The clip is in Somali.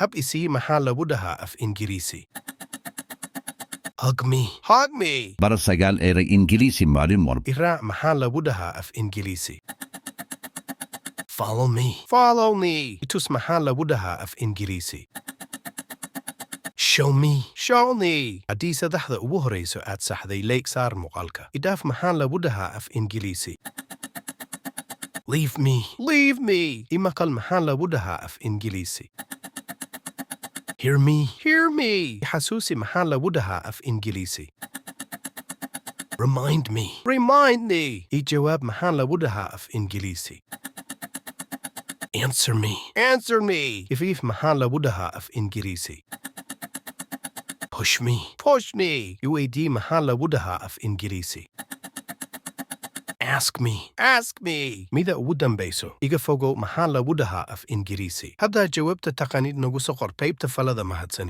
Hab isi maxaa lagu dhahaa af Ingiriisi? Hug me. Hug me. Bara sagaal erey Ingiliisi maalin walba. Iraac maxaa lagu dhahaa af Ingiriisi? Follow me. Follow me. Itus maxaa lagu dhahaa af Ingiriisi? Show me. Show me. Haddii saddexda ugu horeyso aad saxday leeg saar muuqaalka. Idhaaf maxaa lagu dhahaa af Ingiriisi? Leave me. Leave me. Imaqal maxaa lagu dhahaa af Ingiriisi? Hear me. Hear me. Xasuusi maxaa lagu dhahaa af Ingiriisi? Remind me. Remind me. Ijawaab maxaa lagu dhahaa af Ingiriisi? Answer me. Answer me. Ifiif maxaa lagu dhahaa af Ingiriisi? Push me. Push me. Iweydii maxaa lagu dhahaa af Ingiriisi? Ask me. Ask me. Mida ugu dambeyso iga fogow maxaa lagu dhahaa af Ingiriisi? Haddaa jawaabta taqaanid nagu soo qor qaybta falada mahadsani.